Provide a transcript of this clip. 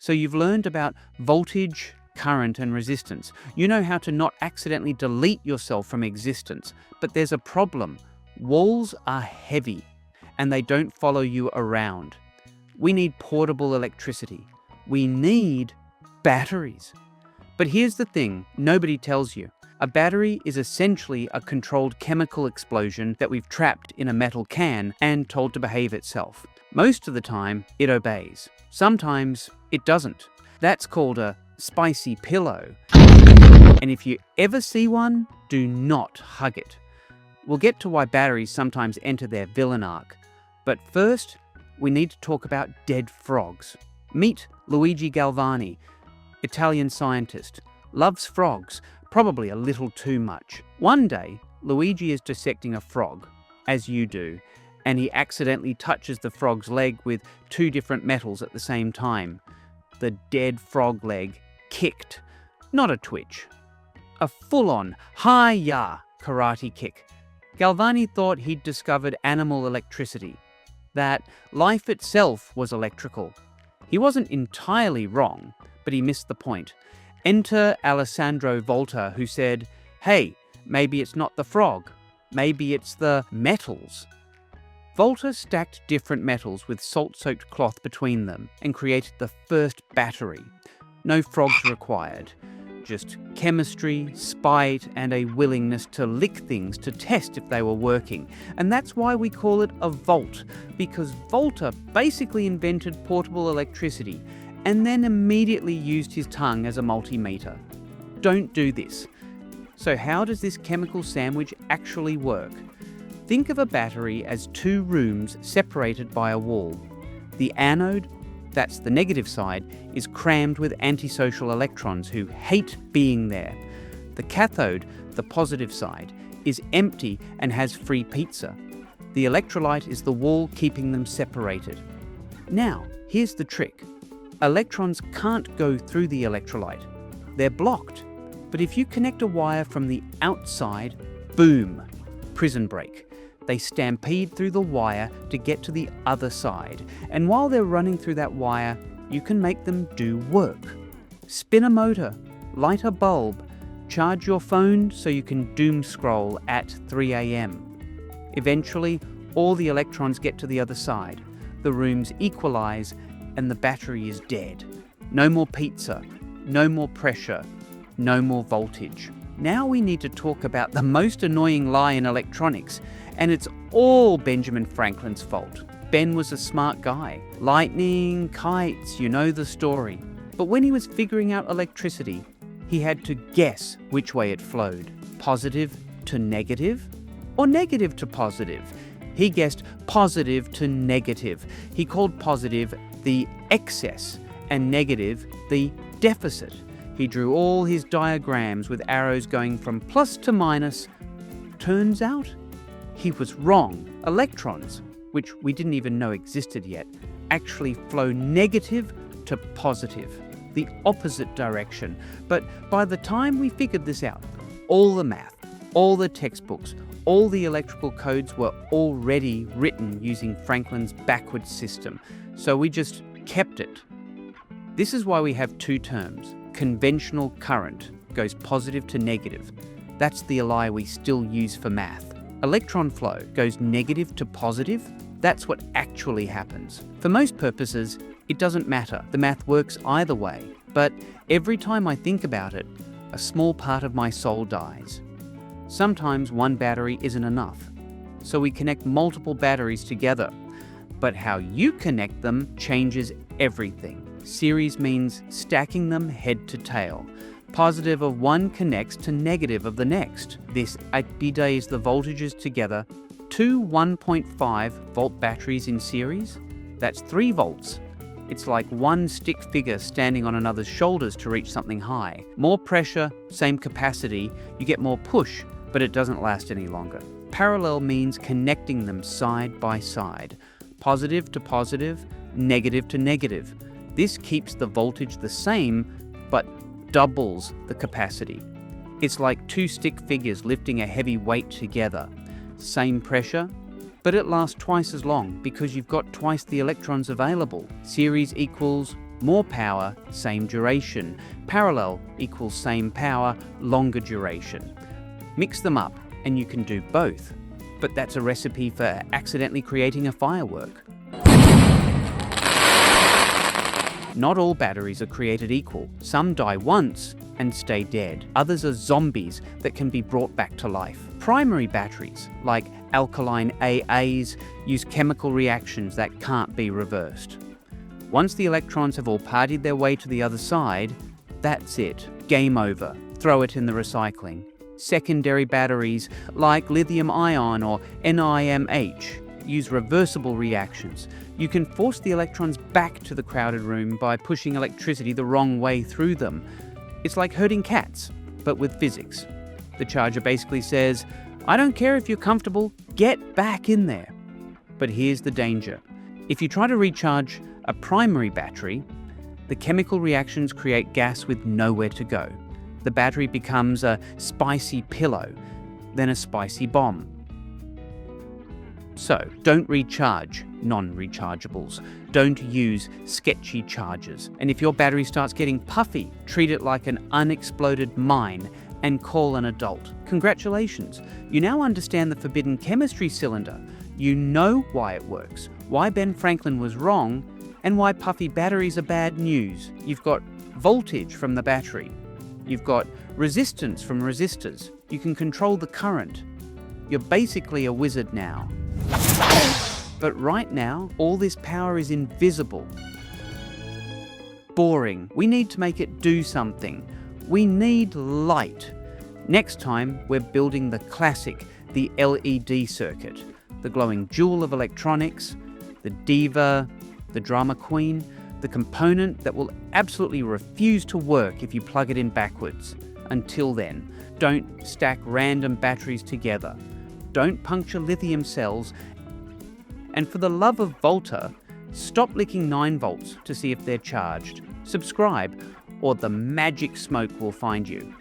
So you've learned about voltage, current, and resistance. You know how to not accidentally delete yourself from existence. But there's a problem. Walls are heavy, and they don't follow you around. We need portable electricity. We need batteries. But here's the thing nobody tells you. A battery is essentially a controlled chemical explosion that we've trapped in a metal can and told to behave itself. Most of the time, it obeys. Sometimes it doesn't. That's called a spicy pillow. And if you ever see one, do not hug it. We'll get to why batteries sometimes enter their villain arc. But first, we need to talk about dead frogs. Meet Luigi Galvani, Italian scientist. Loves frogs, probably a little too much. One day, Luigi is dissecting a frog, as you do, and he accidentally touches the frog's leg with two different metals at the same time. The dead frog leg kicked, not a twitch. A full-on, hi-ya karate kick. Galvani thought he'd discovered animal electricity, that life itself was electrical. He wasn't entirely wrong, but he missed the point. Enter Alessandro Volta, who said, hey, maybe it's not the frog, maybe it's the metals. Volta stacked different metals with salt-soaked cloth between them and created the first battery. No frogs required, just chemistry, spite, and a willingness to lick things to test if they were working. And that's why we call it a volt, because Volta basically invented portable electricity and then immediately used his tongue as a multimeter. Don't do this. So how does this chemical sandwich actually work? Think of a battery as two rooms separated by a wall. The anode, that's the negative side, is crammed with antisocial electrons who hate being there. The cathode, the positive side, is empty and has free pizza. The electrolyte is the wall keeping them separated. Now, here's the trick. Electrons can't go through the electrolyte. They're blocked. But if you connect a wire from the outside, boom, prison break. They stampede through the wire to get to the other side. And while they're running through that wire, you can make them do work. Spin a motor, light a bulb, charge your phone so you can doom scroll at 3 a.m. Eventually, all the electrons get to the other side. The rooms equalize and the battery is dead. No more pizza, no more pressure, no more voltage. Now we need to talk about the most annoying lie in electronics, and it's all Benjamin Franklin's fault. Ben was a smart guy. Lightning, kites, you know the story. But when he was figuring out electricity, he had to guess which way it flowed. Positive to negative, or negative to positive? He guessed positive to negative. He called positive the excess and negative the deficit. He drew all his diagrams with arrows going from plus to minus. Turns out, he was wrong. Electrons, which we didn't even know existed yet, actually flow negative to positive, the opposite direction. But by the time we figured this out, all the math, all the textbooks, all the electrical codes were already written using Franklin's backwards system. So we just kept it. This is why we have two terms. Conventional current goes positive to negative. That's the lie we still use for math. Electron flow goes negative to positive. That's what actually happens. For most purposes, it doesn't matter. The math works either way. But every time I think about it, a small part of my soul dies. Sometimes one battery isn't enough. So we connect multiple batteries together. But how you connect them changes everything. Series means stacking them head to tail. Positive of one connects to negative of the next. This epidays the voltages together. Two 1.5 volt batteries in series, that's 3 volts. It's like one stick figure standing on another's shoulders to reach something high. More pressure, same capacity, you get more push, but it doesn't last any longer. Parallel means connecting them side by side. Positive to positive, negative to negative. This keeps the voltage the same, but doubles the capacity. It's like two stick figures lifting a heavy weight together. Same pressure, but it lasts twice as long because you've got twice the electrons available. Series equals More power, same duration. Parallel equals same power, longer duration. Mix them up and you can do both. But that's a recipe for accidentally creating a firework. Not all batteries are created equal. Some die once and stay dead. Others are zombies that can be brought back to life. Primary batteries, like alkaline AAs, use chemical reactions that can't be reversed. Once the electrons have all partied their way to the other side, that's it. Game over. Throw it in the recycling. Secondary batteries, like lithium-ion or NiMH, use reversible reactions. You can force the electrons back to the crowded room by pushing electricity the wrong way through them. It's like herding cats, but with physics. The charger basically says, I don't care if you're comfortable, get back in there. But here's the danger. If you try to recharge a primary battery, the chemical reactions create gas with nowhere to go. The battery becomes a spicy pillow, then a spicy bomb. So, don't recharge non-rechargeables. Don't use sketchy chargers. And if your battery starts getting puffy, treat it like an unexploded mine and call an adult. Congratulations, you now understand the forbidden chemistry cylinder. You know why it works, why Ben Franklin was wrong, and why puffy batteries are bad news. You've got voltage from the battery. You've got resistance from resistors. You can control the current. You're basically a wizard now. But right now, all this power is invisible. Boring. We need to make it do something. We need light. Next time, we're building the classic, the LED circuit, the glowing jewel of electronics, the diva, the drama queen, the component that will absolutely refuse to work if you plug it in backwards. Until then, don't stack random batteries together. Don't puncture lithium cells. And for the love of Volta, stop licking 9 volts to see if they're charged. Subscribe, or the magic smoke will find you.